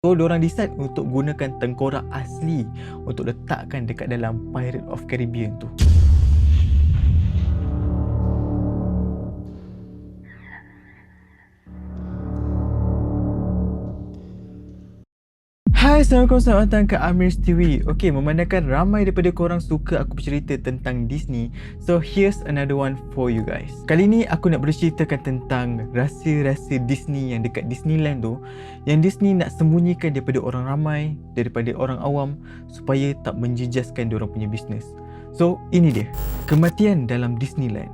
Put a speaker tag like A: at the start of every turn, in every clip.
A: So, diorang decide untuk gunakan tengkorak asli untuk letakkan dekat dalam Pirates of Caribbean tu. Hai, Assalamualaikum, selamat datang ke Amir's TV. Okay, memandangkan ramai daripada korang suka aku bercerita tentang Disney, so here's another one for you guys. Kali ni aku nak berceritakan tentang rahsia-rahsia Disney yang dekat Disneyland tu, yang Disney nak sembunyikan daripada orang ramai, daripada orang awam, supaya tak menjejaskan diorang punya bisnes. So, ini dia, kematian dalam Disneyland.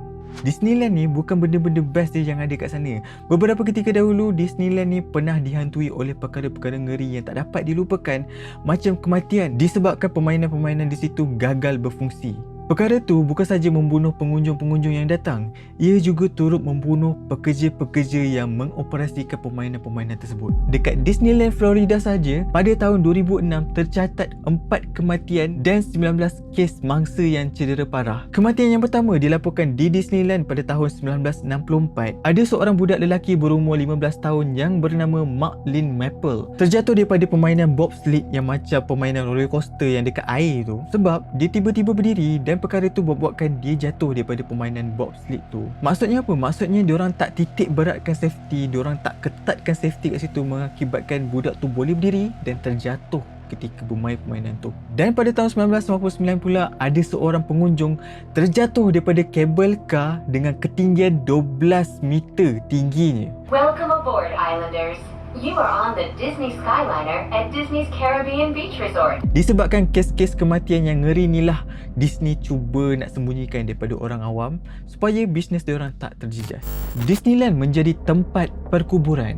A: Disneyland ni bukan benda-benda best je yang ada kat sana. Beberapa ketika dahulu, Disneyland ni pernah dihantui oleh perkara-perkara ngeri yang tak dapat dilupakan, macam kematian disebabkan permainan-permainan di situ gagal berfungsi. Perkara tu bukan saja membunuh pengunjung-pengunjung yang datang, ia juga turut membunuh pekerja-pekerja yang mengoperasikan permainan-permainan tersebut. Dekat Disneyland Florida saja, pada tahun 2006 tercatat 4 kematian dan 19 kes mangsa yang cedera parah. Kematian yang pertama dilaporkan di Disneyland pada tahun 1964. Ada seorang budak lelaki berumur 15 tahun yang bernama Mark Lynn Maple terjatuh daripada permainan bobsled yang macam permainan roller coaster yang dekat air tu, sebab dia tiba-tiba berdiri dan perkara tu buatkan dia jatuh daripada permainan bobsled tu. Maksudnya apa? Maksudnya diorang tak titik beratkan safety, diorang tak ketatkan safety kat situ, mengakibatkan budak tu boleh berdiri dan terjatuh ketika bermain permainan tu. Dan pada tahun 1999 pula, ada seorang pengunjung terjatuh daripada kabel kar dengan ketinggian 12 meter tingginya.
B: Welcome aboard, Islanders. You are on the Disney Skyliner at Disney's Caribbean Beach Resort.
A: Disebabkan kes-kes kematian yang ngeri ni lah, Disney cuba nak sembunyikan daripada orang awam supaya bisnes diorang tak terjejas. Disneyland menjadi tempat perkuburan.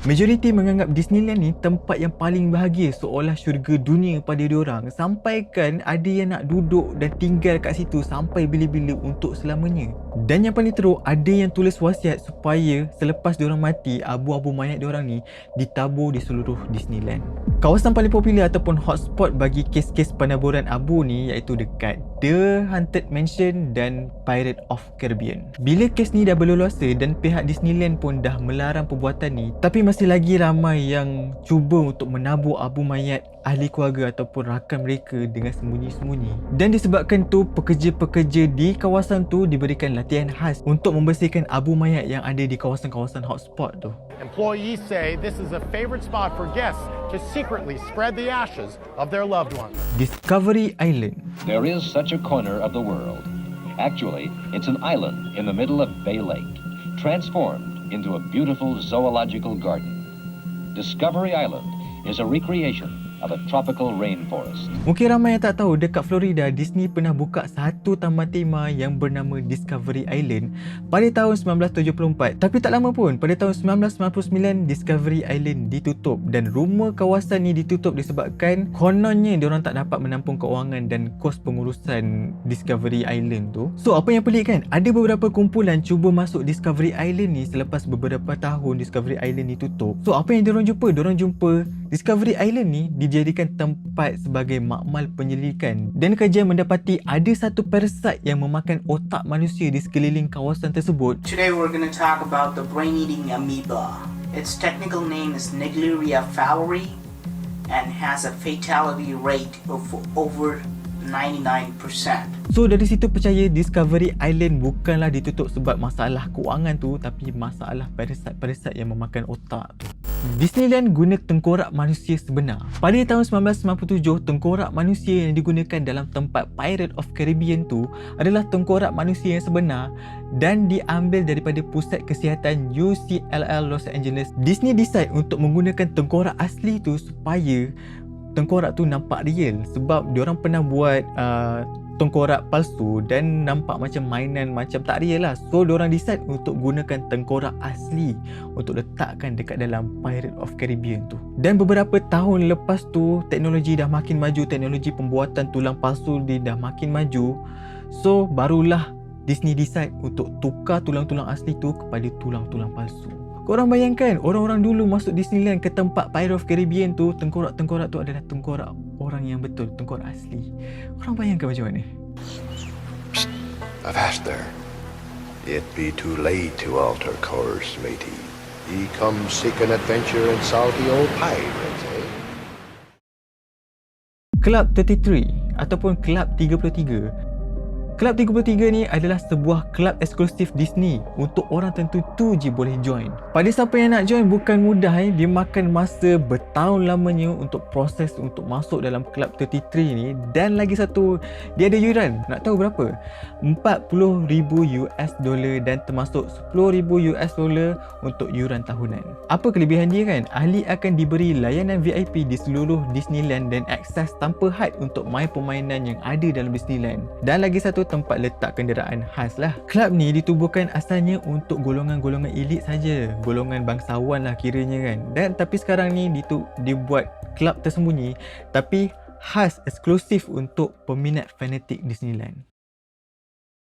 A: Majoriti menganggap Disneyland ni tempat yang paling bahagia, seolah syurga dunia pada diorang, sampaikan ada yang nak duduk dan tinggal kat situ sampai bila-bila untuk selamanya. Dan yang paling teruk, ada yang tulis wasiat supaya selepas diorang mati, abu-abu mayat diorang ni ditabur di seluruh Disneyland. Kawasan paling popular ataupun hotspot bagi kes-kes penaburan abu ni iaitu dekat The Haunted Mansion dan Pirates of Caribbean. Bila kes ni dah berleluasa dan pihak Disneyland pun dah melarang perbuatan ni, tapi masih lagi ramai yang cuba untuk menabur abu mayat ahli keluarga ataupun rakan mereka dengan sembunyi-sembunyi. Dan disebabkan tu, pekerja-pekerja di kawasan tu diberikan latihan khas untuk membersihkan abu mayat yang ada di kawasan-kawasan hotspot tu.
C: Employees say this is a favorite spot for guests to secretly spread the ashes of their loved ones.
A: Discovery Island.
D: There is such a corner of the world. Actually, it's an island in the middle of Bay Lake, transformed into a beautiful zoological garden. Discovery Island is a recreation of a tropical rainforest.
A: Mungkin ramai yang tak tahu, dekat Florida, Disney pernah buka satu taman tema yang bernama Discovery Island pada tahun 1974. Tapi tak lama pun, pada tahun 1999, Discovery Island ditutup dan rumah kawasan ni ditutup disebabkan kononnya diorang tak dapat menampung keuangan dan kos pengurusan Discovery Island tu. So, apa yang pelik kan? Ada beberapa kumpulan cuba masuk Discovery Island ni selepas beberapa tahun Discovery Island ni tutup. So, apa yang diorang jumpa? Diorang jumpa Discovery Island ni dijadikan tempat sebagai makmal penyelidikan, dan kajian mendapati ada satu parasite yang memakan otak manusia di sekeliling kawasan tersebut.
E: Today we're going to talk about the brain-eating amoeba. Its technical name is Naegleria fowleri and has a fatality rate of over 99%.
A: So dari situ percaya Discovery Island bukanlah ditutup sebab masalah keuangan tu, tapi masalah parasite yang memakan otak tu. Disneyland guna tengkorak manusia sebenar. Pada tahun 1997, tengkorak manusia yang digunakan dalam tempat Pirates of Caribbean tu adalah tengkorak manusia yang sebenar dan diambil daripada Pusat Kesihatan UCLL Los Angeles. Disney decide untuk menggunakan tengkorak asli tu supaya tengkorak tu nampak real, sebab diorang pernah buat tengkorak palsu dan nampak macam mainan, macam tak real lah. So diorang decide untuk gunakan tengkorak asli untuk letakkan dekat dalam Pirates of Caribbean tu. Dan beberapa tahun lepas tu, teknologi dah makin maju, teknologi pembuatan tulang palsu dia dah makin maju. So barulah Disney decide untuk tukar tulang-tulang asli tu kepada tulang-tulang palsu. Korang bayangkan, orang-orang dulu masuk Disneyland ke tempat Pirates of Caribbean tu, tengkorak-tengkorak tu adalah tengkorak orang yang betul, tengkorak asli. Korang bayangkan macam mana?
F: Psst, avast there. It be too late to alter course, matey. Ye come seek an adventure and solve the old pirates, eh?
A: Club 33 ataupun Club 33. Club 33 ni adalah sebuah kelab eksklusif Disney. Untuk orang tertentu je boleh join. Pada siapa yang nak join bukan mudah Dia makan masa bertahun lamanya untuk proses untuk masuk dalam Club 33 ni. Dan lagi satu, dia ada yuran. Nak tahu berapa? $40,000 dan termasuk $10,000 untuk yuran tahunan. Apa kelebihan dia kan? Ahli akan diberi layanan VIP di seluruh Disneyland dan akses tanpa had untuk main permainan yang ada dalam Disneyland. Dan lagi satu, tempat letak kenderaan khas lah. Kelab ni ditubuhkan asalnya untuk golongan-golongan elit saja, golongan bangsawan lah kiranya kan. Dan tapi sekarang ni dibuat kelab tersembunyi tapi khas eksklusif untuk peminat fanatik Disneyland.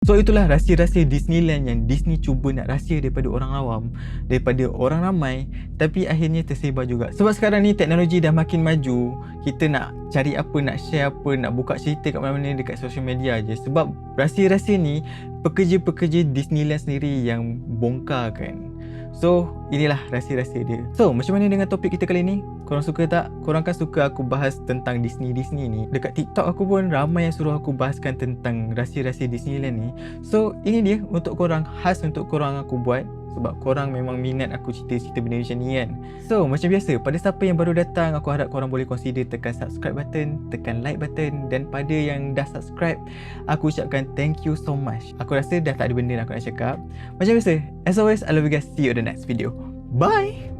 A: So itulah rahsia-rahsia Disneyland yang Disney cuba nak rahsia daripada orang awam, daripada orang ramai, tapi akhirnya tersebar juga. Sebab sekarang ni teknologi dah makin maju, kita nak cari apa, nak share apa, nak buka cerita kat mana-mana dekat social media je. Sebab rahsia-rahsia ni pekerja-pekerja Disneyland sendiri yang bongkarkan. So inilah rahsia-rahsia dia. So macam mana dengan topik kita kali ni? Korang suka tak? Korang kan suka aku bahas tentang Disney ni. Dekat TikTok aku pun ramai yang suruh aku bahaskan tentang rahsia-rahsia Disneyland ni. So ini dia untuk korang, khas untuk korang aku buat. Sebab korang memang minat aku cerita-cerita benda macam ni kan. So macam biasa, pada siapa yang baru datang, aku harap korang boleh consider tekan subscribe button, tekan like button. Dan pada yang dah subscribe, aku ucapkan thank you so much. Aku rasa dah tak ada benda aku nak cakap. Macam biasa, as always, I love you guys. See you in the next video. Bye!